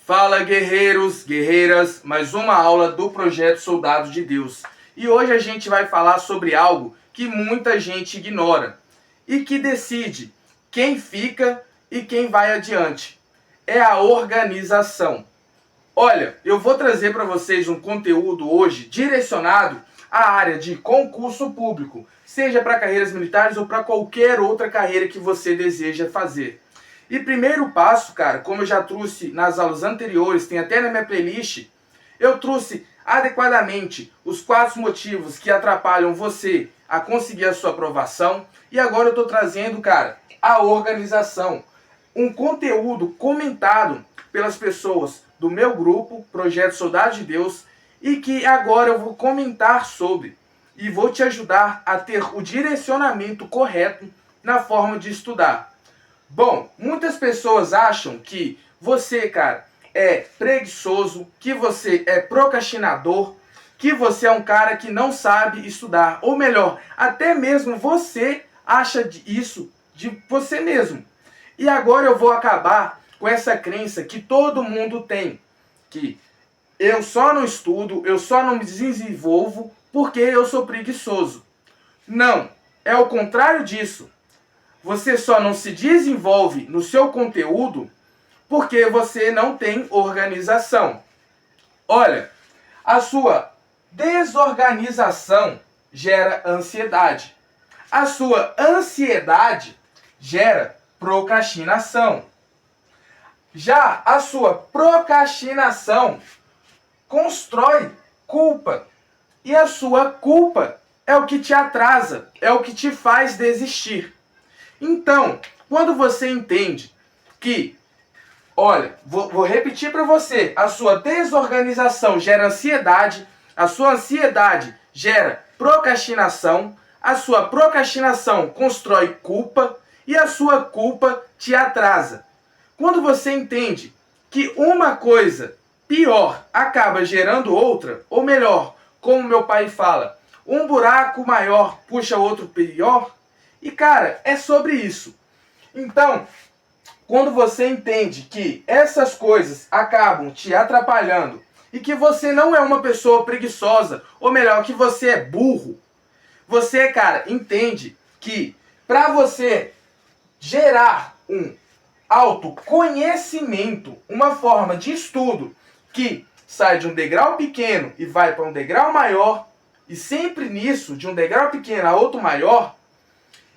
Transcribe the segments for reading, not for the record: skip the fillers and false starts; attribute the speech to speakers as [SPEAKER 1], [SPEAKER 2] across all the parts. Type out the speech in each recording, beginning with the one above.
[SPEAKER 1] Fala, guerreiros, guerreiras, mais uma aula do Projeto Soldado de Deus. E hoje a gente vai falar sobre algo que muita gente ignora e que decide quem fica e quem vai adiante. É a organização. Olha, eu vou trazer para vocês um conteúdo hoje direcionado à área de concurso público, seja para carreiras militares ou para qualquer outra carreira que você deseja fazer. E primeiro passo, cara, como eu já trouxe nas aulas anteriores, tem até na minha playlist, eu trouxe adequadamente os 4 motivos que atrapalham você a conseguir a sua aprovação. E agora eu estou trazendo, cara, a organização. Um conteúdo comentado pelas pessoas do meu grupo, Projeto Soldado de Deus, e que agora eu vou comentar sobre. E vou te ajudar a ter o direcionamento correto na forma de estudar. Bom, muitas pessoas acham que você, cara, é preguiçoso, que você é procrastinador, que você é um cara que não sabe estudar. Ou melhor, até mesmo você acha isso de você mesmo. E agora eu vou acabar com essa crença que todo mundo tem, que eu só não estudo, eu só não me desenvolvo porque eu sou preguiçoso. Não, é o contrário disso. Você só não se desenvolve no seu conteúdo porque você não tem organização. Olha, a sua desorganização gera ansiedade. A sua ansiedade gera procrastinação. Já a sua procrastinação constrói culpa. E a sua culpa é o que te atrasa, é o que te faz desistir. Então, quando você entende que, olha, vou repetir para você, a sua desorganização gera ansiedade, a sua ansiedade gera procrastinação, a sua procrastinação constrói culpa e a sua culpa te atrasa. Quando você entende que uma coisa pior acaba gerando outra, ou melhor, como meu pai fala, um buraco maior puxa outro pior, e cara, é sobre isso. Então, quando você entende que essas coisas acabam te atrapalhando e que você não é uma pessoa preguiçosa, ou melhor, que você é burro, você, cara, entende que para você gerar um autoconhecimento, uma forma de estudo que sai de um degrau pequeno e vai para um degrau maior, e sempre nisso, de um degrau pequeno a outro maior,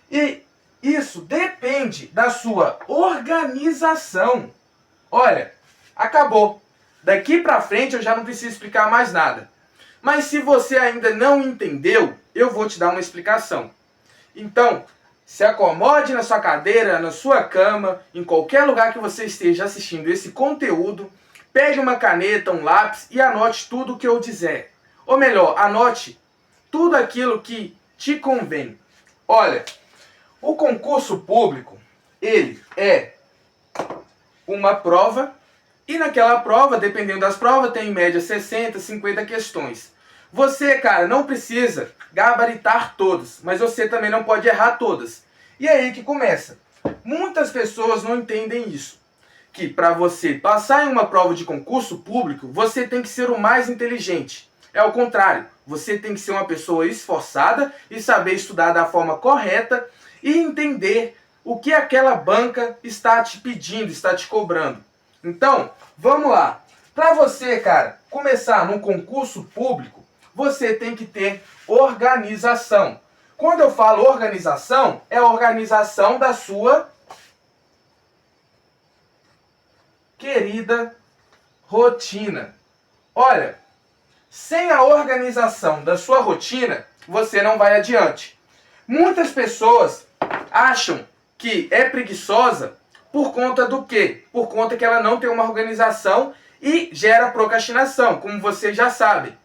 [SPEAKER 1] e isso depende da sua organização. Olha, acabou. Daqui para frente eu já não preciso explicar mais nada. Mas se você ainda não entendeu, eu vou te dar uma explicação. Então, se acomode na sua cadeira, na sua cama, em qualquer lugar que você esteja assistindo esse conteúdo, pegue uma caneta, um lápis e anote tudo o que eu disser. Ou melhor, anote tudo aquilo que te convém. Olha, o concurso público, ele é uma prova, e naquela prova, dependendo das provas, tem em média 60, 50 questões. Você, cara, não precisa gabaritar todas, mas você também não pode errar todas. E é aí que começa. Muitas pessoas não entendem isso. Que para você passar em uma prova de concurso público, você tem que ser o mais inteligente. É o contrário. Você tem que ser uma pessoa esforçada e saber estudar da forma correta e entender o que aquela banca está te pedindo, está te cobrando. Então, vamos lá. Para você, cara, começar num concurso público, você tem que ter organização. Quando eu falo organização, é a organização da sua querida rotina. Olha, sem a organização da sua rotina, você não vai adiante. Muitas pessoas acham que é preguiçosa por conta do quê? Por conta que ela não tem uma organização e gera procrastinação, como vocês já sabem.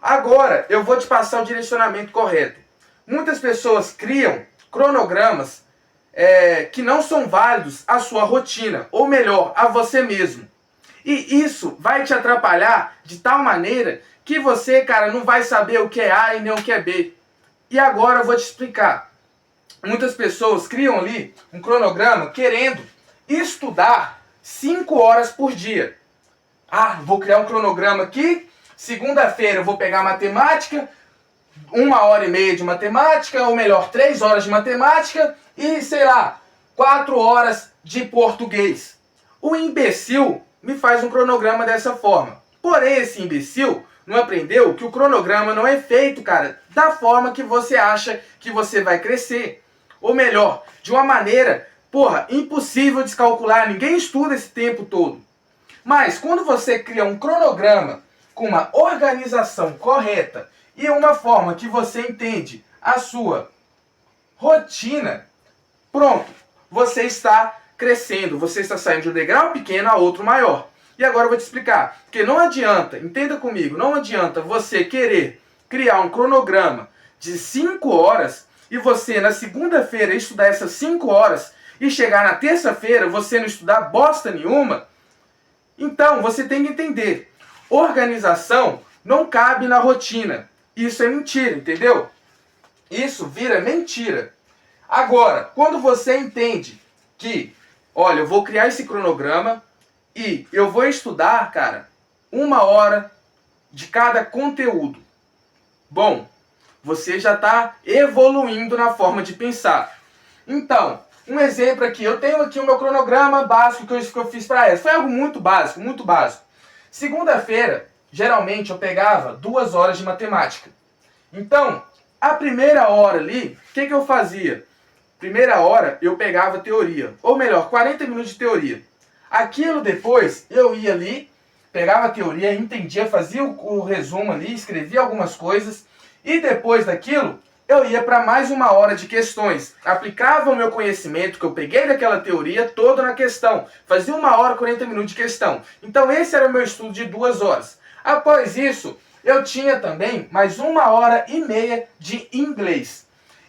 [SPEAKER 1] Agora, eu vou te passar o direcionamento correto. Muitas pessoas criam cronogramas que não são válidos à sua rotina, ou melhor, a você mesmo. E isso vai te atrapalhar de tal maneira que você, cara, não vai saber o que é A e nem o que é B. E agora eu vou te explicar. Muitas pessoas criam ali um cronograma querendo estudar 5 horas por dia. vou criar um cronograma aqui, segunda-feira eu vou pegar matemática, 1h30 de matemática, ou melhor, 3 horas de matemática e, sei lá, 4 horas de português. O imbecil me faz um cronograma dessa forma. Porém, esse imbecil não aprendeu que o cronograma não é feito, cara, da forma que você acha que você vai crescer. Ou melhor, de uma maneira, impossível de calcular. Ninguém estuda esse tempo todo. Mas quando você cria um cronograma com uma organização correta e uma forma que você entende a sua rotina, pronto, você está crescendo, você está saindo de um degrau pequeno a outro maior. E agora eu vou te explicar, porque não adianta, entenda comigo, não adianta você querer criar um cronograma de 5 horas e você na segunda-feira estudar essas 5 horas e chegar na terça-feira você não estudar bosta nenhuma. Então você tem que entender, organização não cabe na rotina. Isso é mentira, entendeu? Isso vira mentira. Agora, quando você entende que, olha, eu vou criar esse cronograma e eu vou estudar, cara, 1 hora de cada conteúdo. Bom, você já está evoluindo na forma de pensar. Então, um exemplo aqui, eu tenho aqui o meu cronograma básico que eu fiz para essa. Foi algo muito básico, muito básico. Segunda-feira, geralmente eu pegava 2 horas de matemática. Então, a primeira hora ali, o que eu fazia? Primeira hora eu pegava teoria, ou melhor, 40 minutos de teoria. Aquilo depois eu ia ali, pegava a teoria, entendia, fazia o resumo ali, escrevia algumas coisas e depois daquilo eu ia para mais 1 hora de questões. Aplicava o meu conhecimento que eu peguei daquela teoria toda na questão. Fazia 1 hora, 40 minutos de questão. Então esse era o meu estudo de 2 horas. Após isso, eu tinha também mais 1h30 de inglês.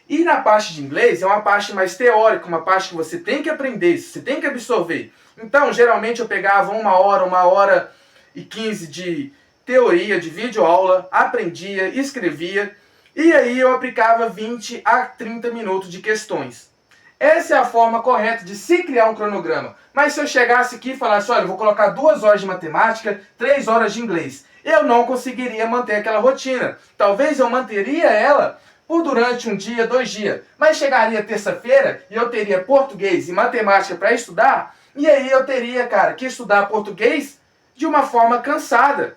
[SPEAKER 1] E na parte de inglês é uma parte mais teórica, uma parte que você tem que aprender, você tem que absorver. Então, geralmente eu pegava 1 hora, 1h15 de teoria, de videoaula, aprendia, escrevia, e aí eu aplicava 20 a 30 minutos de questões. Essa é a forma correta de se criar um cronograma. Mas se eu chegasse aqui e falasse, olha, eu vou colocar 2 horas de matemática, 3 horas de inglês, eu não conseguiria manter aquela rotina. Talvez eu manteria ela por durante 1 dia, 2 dias. Mas chegaria terça-feira e eu teria português e matemática para estudar, e aí eu teria, cara, que estudar português de uma forma cansada.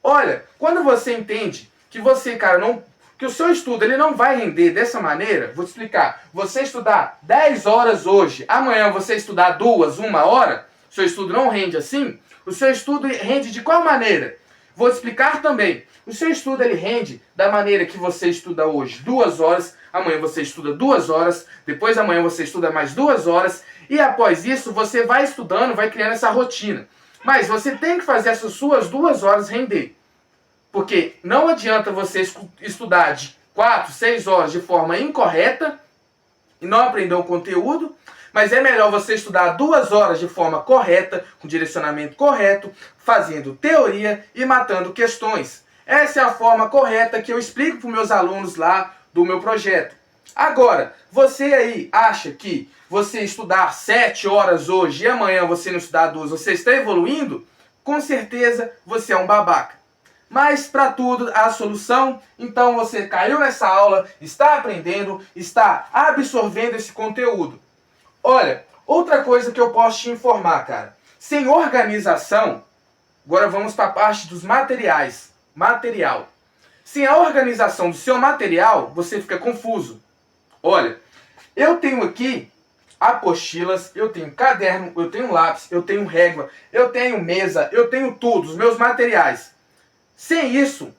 [SPEAKER 1] Olha, quando você entende que você, cara, que o seu estudo ele não vai render dessa maneira, vou te explicar. Você estudar 10 horas hoje, amanhã você estudar 2, 1 hora, seu estudo não rende assim? O seu estudo rende de qual maneira? Vou te explicar também. O seu estudo ele rende da maneira que você estuda hoje 2 horas, amanhã você estuda 2 horas, depois amanhã você estuda mais 2 horas, e após isso você vai estudando, vai criando essa rotina. Mas você tem que fazer essas suas 2 horas render. Porque não adianta você estudar de 4, 6 horas de forma incorreta e não aprender o conteúdo, mas é melhor você estudar 2 horas de forma correta, com direcionamento correto, fazendo teoria e matando questões. Essa é a forma correta que eu explico para os meus alunos lá do meu projeto. Agora, você aí acha que você estudar 7 horas hoje e amanhã você não estudar 2, você está evoluindo? Com certeza você é um babaca. Mas para tudo há solução, então você caiu nessa aula, está aprendendo, está absorvendo esse conteúdo. Olha, outra coisa que eu posso te informar, cara. Sem organização, agora vamos para a parte dos materiais. Material. Sem a organização do seu material, você fica confuso. Olha, eu tenho aqui apostilas, eu tenho caderno, eu tenho lápis, eu tenho régua, eu tenho mesa, eu tenho tudo, os meus materiais. Sem isso,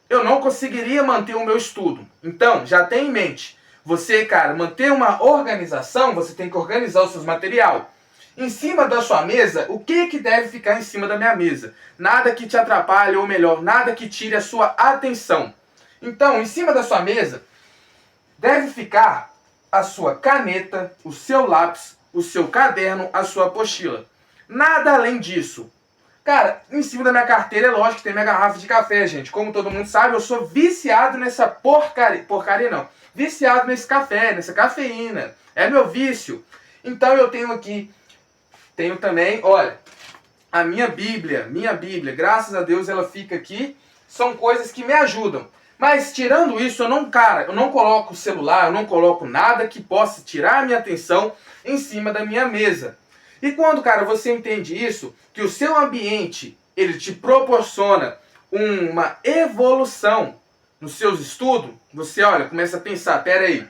[SPEAKER 1] eu não conseguiria manter o meu estudo. Então, já tenha em mente. Você, cara, manter uma organização, você tem que organizar o seu material. Em cima da sua mesa, o que deve ficar em cima da minha mesa? Nada que te atrapalhe, ou melhor, nada que tire a sua atenção. Então, em cima da sua mesa, deve ficar a sua caneta, o seu lápis, o seu caderno, a sua apostila. Nada além disso. Cara, em cima da minha carteira é lógico que tem minha garrafa de café, gente. Como todo mundo sabe, eu sou viciado nessa porcaria. Porcaria não. Viciado nesse café, nessa cafeína. É meu vício. Então eu tenho aqui, tenho também, olha, a minha Bíblia, graças a Deus ela fica aqui, são coisas que me ajudam. Mas tirando isso, eu não coloco o celular, eu não coloco nada que possa tirar a minha atenção em cima da minha mesa. E quando, cara, você entende isso, que o seu ambiente, ele te proporciona uma evolução nos seus estudos, você, olha, começa a pensar, peraí,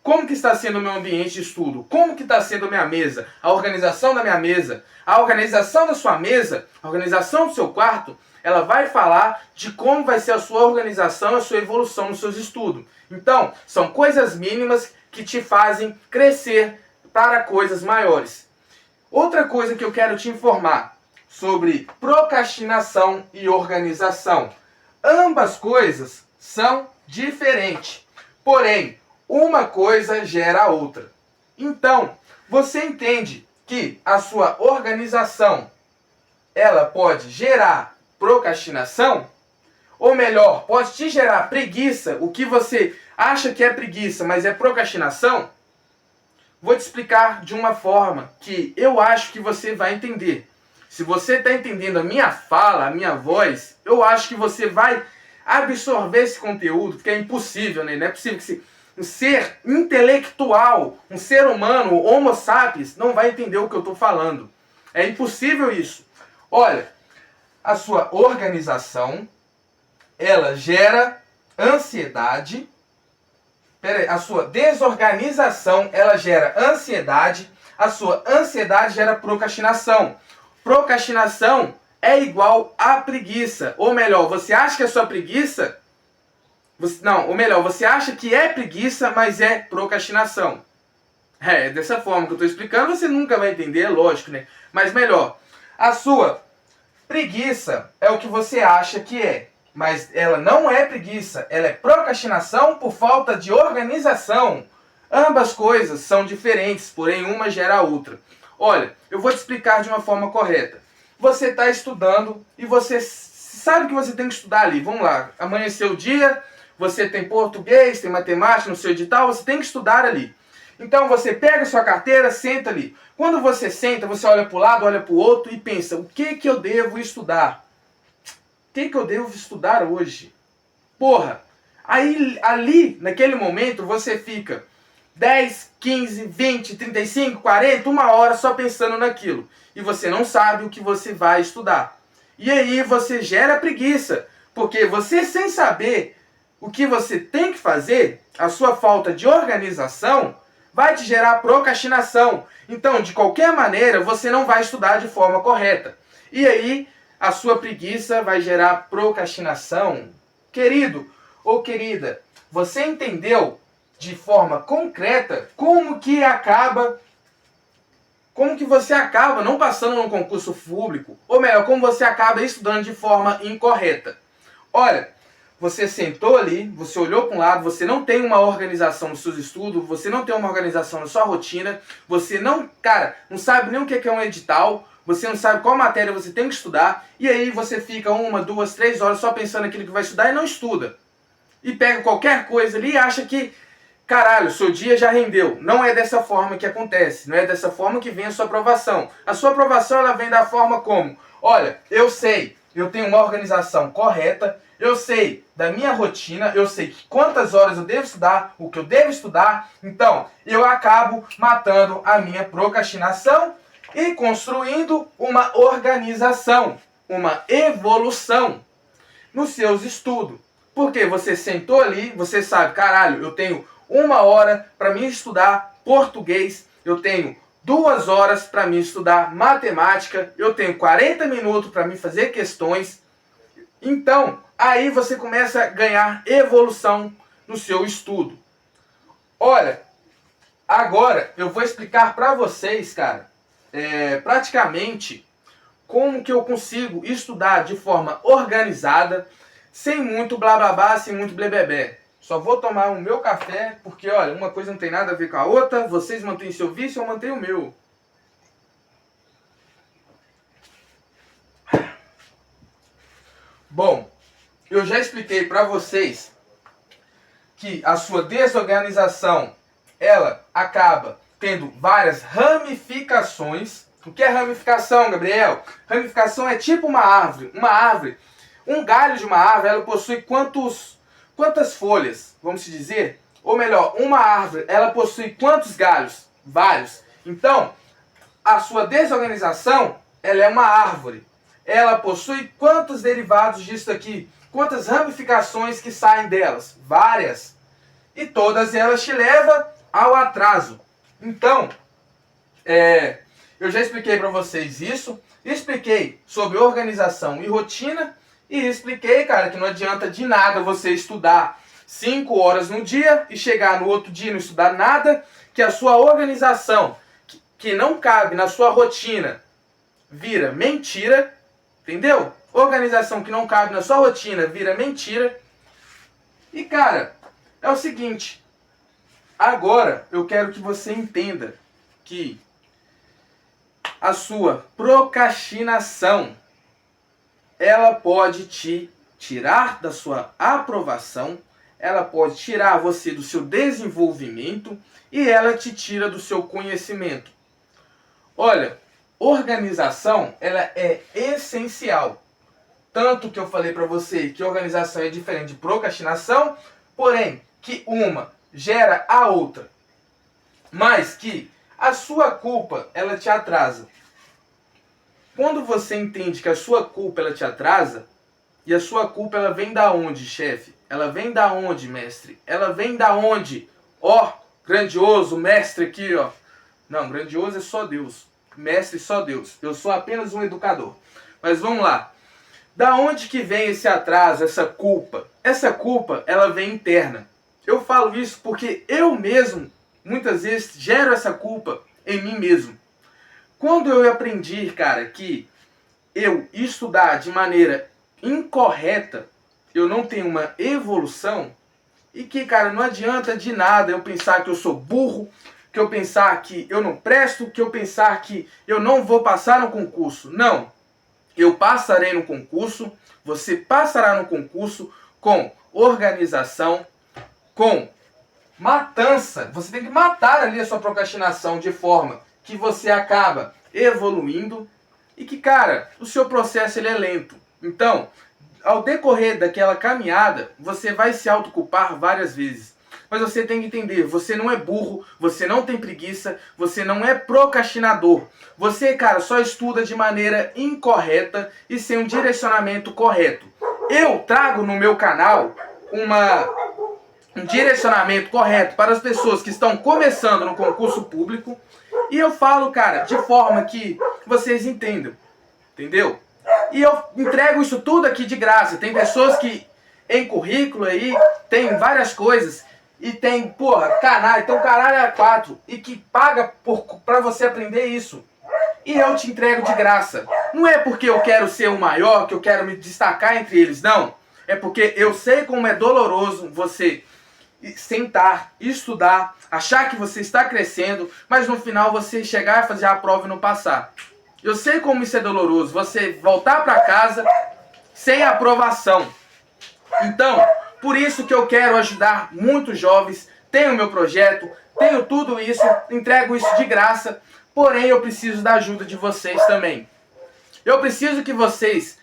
[SPEAKER 1] como que está sendo o meu ambiente de estudo? Como que está sendo a minha mesa? A organização da minha mesa? A organização da sua mesa? A organização do seu quarto? Ela vai falar de como vai ser a sua organização, a sua evolução nos seus estudos. Então, são coisas mínimas que te fazem crescer para coisas maiores. Outra coisa que eu quero te informar sobre procrastinação e organização. Ambas coisas são diferentes. Porém, uma coisa gera a outra. Então, você entende que a sua organização ela pode gerar procrastinação? Ou melhor, pode te gerar preguiça, o que você acha que é preguiça, mas é procrastinação? Vou te explicar de uma forma que eu acho que você vai entender. Se você está entendendo a minha fala, a minha voz, eu acho que você vai absorver esse conteúdo, porque é impossível, né? Não é possível que um ser intelectual, um ser humano, homo sapiens, não vai entender o que eu estou falando. É impossível isso. Olha, a sua organização, ela gera ansiedade. A sua desorganização, ela gera ansiedade. A sua ansiedade gera procrastinação. Procrastinação é igual a preguiça. Ou melhor, você acha que a sua preguiça... você acha que é preguiça, mas é procrastinação. É dessa forma que eu estou explicando, você nunca vai entender, é lógico, né? Mas melhor, a sua preguiça é o que você acha que é. Mas ela não é preguiça, ela é procrastinação por falta de organização. Ambas coisas são diferentes, porém uma gera a outra. Olha, eu vou te explicar de uma forma correta. Você está estudando e você sabe que você tem que estudar ali. Vamos lá, amanheceu o dia, você tem português, tem matemática no seu edital, você tem que estudar ali. Então você pega a sua carteira, senta ali. Quando você senta, você olha para o lado, olha para o outro e pensa, o que eu devo estudar? O que eu devo estudar hoje? Porra, aí ali, naquele momento, você fica 10, 15, 20, 35, 40, uma hora só pensando naquilo. E você não sabe o que você vai estudar. E aí você gera preguiça, porque você sem saber o que você tem que fazer, a sua falta de organização vai te gerar procrastinação. Então, de qualquer maneira, você não vai estudar de forma correta. E aí, a sua preguiça vai gerar procrastinação. Querido ou querida, você entendeu de forma concreta como que você acaba não passando num concurso público, ou melhor, como você acaba estudando de forma incorreta. Olha, você sentou ali, você olhou para um lado, você não tem uma organização nos seus estudos, você não tem uma organização na sua rotina, você não sabe nem o que é um edital, você não sabe qual matéria você tem que estudar, e aí você fica 1, 2, 3 horas só pensando naquilo que vai estudar e não estuda. E pega qualquer coisa ali e acha que, caralho, seu dia já rendeu. Não é dessa forma que acontece, não é dessa forma que vem a sua aprovação. A sua aprovação ela vem da forma como, olha, eu sei, eu tenho uma organização correta, eu sei da minha rotina, eu sei quantas horas eu devo estudar, o que eu devo estudar, então eu acabo matando a minha procrastinação e construindo uma organização, uma evolução nos seus estudos. Porque você sentou ali, você sabe, caralho, eu tenho 1 hora para mim estudar português, eu tenho 2 horas para mim estudar matemática, eu tenho 40 minutos para mim fazer questões. Então, aí você começa a ganhar evolução no seu estudo. Olha, agora eu vou explicar para vocês, cara, praticamente como que eu consigo estudar de forma organizada, sem muito blá blá blá, sem muito blebebé. Só vou tomar o meu café, porque olha, uma coisa não tem nada a ver com a outra, vocês mantêm seu vício, eu mantenho o meu. Bom, eu já expliquei para vocês que a sua desorganização, ela acaba tendo várias ramificações, O que é ramificação, Gabriel? Ramificação é tipo uma árvore. Uma árvore, um galho de uma árvore, ela possui quantas folhas, vamos dizer? Ou melhor, uma árvore, ela possui quantos galhos? Vários. Então, a sua desorganização, ela é uma árvore. Ela possui quantos derivados disso aqui? Quantas ramificações que saem delas? Várias. E todas elas te levam ao atraso. Então, eu já expliquei para vocês isso. Expliquei sobre organização e rotina. E expliquei, cara, que não adianta de nada você estudar 5 horas no dia e chegar no outro dia e não estudar nada, que a sua organização, que não cabe na sua rotina, vira mentira, entendeu? Organização que não cabe na sua rotina vira mentira. E, cara, é o seguinte, agora eu quero que você entenda que a sua procrastinação, ela pode te tirar da sua aprovação, ela pode tirar você do seu desenvolvimento e ela te tira do seu conhecimento. Olha, organização, ela é essencial. Tanto que eu falei para você que organização é diferente de procrastinação, porém que uma gera a outra. Mas que a sua culpa, ela te atrasa. Quando você entende que a sua culpa, ela te atrasa, e a sua culpa, ela vem da onde, chefe? Ela vem da onde, mestre? Ela vem da onde? Ó, grandioso, mestre aqui, ó. Não, grandioso é só Deus. Mestre só Deus. Eu sou apenas um educador. Mas vamos lá. Da onde que vem esse atraso, essa culpa? Essa culpa, ela vem interna. Eu falo isso porque eu mesmo, muitas vezes, gero essa culpa em mim mesmo. Quando eu aprendi, cara, que eu estudar de maneira incorreta, eu não tenho uma evolução, e que, cara, não adianta de nada eu pensar que eu sou burro, que eu pensar que eu não presto, que eu pensar que eu não vou passar no concurso. Não. Eu passarei no concurso, você passará no concurso com organização, com matança. Você tem que matar ali a sua procrastinação de forma que você acaba evoluindo e que, cara, o seu processo ele é lento. Então, ao decorrer daquela caminhada, você vai se autoculpar várias vezes. Mas você tem que entender, você não é burro, você não tem preguiça, você não é procrastinador. Você, cara, só estuda de maneira incorreta e sem um direcionamento correto. Eu trago no meu canal um direcionamento correto para as pessoas que estão começando no concurso público. E eu falo, cara, de forma que vocês entendam. Entendeu? E eu entrego isso tudo aqui de graça. Tem pessoas que em currículo aí tem várias coisas. E tem, canalha, então caralho é 4. E que paga pra você aprender isso. E eu te entrego de graça. Não é porque eu quero ser o maior, que eu quero me destacar entre eles, não. É porque eu sei como é doloroso você sentar, estudar, achar que você está crescendo, mas no final você chegar a fazer a prova e não passar. Eu sei como isso é doloroso, você voltar para casa sem aprovação. Então, por isso que eu quero ajudar muitos jovens, tenho meu projeto, tenho tudo isso, entrego isso de graça, porém eu preciso da ajuda de vocês também. Eu preciso que vocês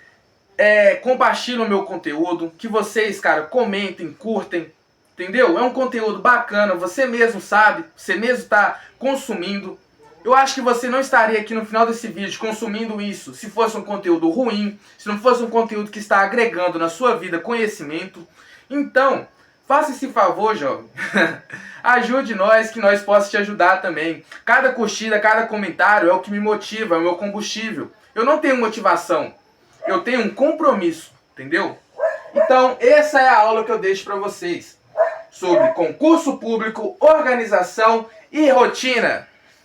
[SPEAKER 1] compartilhem o meu conteúdo, que vocês, cara, comentem, curtem, entendeu? É um conteúdo bacana, você mesmo sabe, você mesmo está consumindo. Eu acho que você não estaria aqui no final desse vídeo consumindo isso se fosse um conteúdo ruim, se não fosse um conteúdo que está agregando na sua vida conhecimento. Então, faça esse favor, jovem. Ajude nós, que nós possamos te ajudar também. Cada curtida, cada comentário é o que me motiva, é o meu combustível. Eu não tenho motivação, eu tenho um compromisso, entendeu? Então, essa é a aula que eu deixo para vocês sobre concurso público, organização e rotina.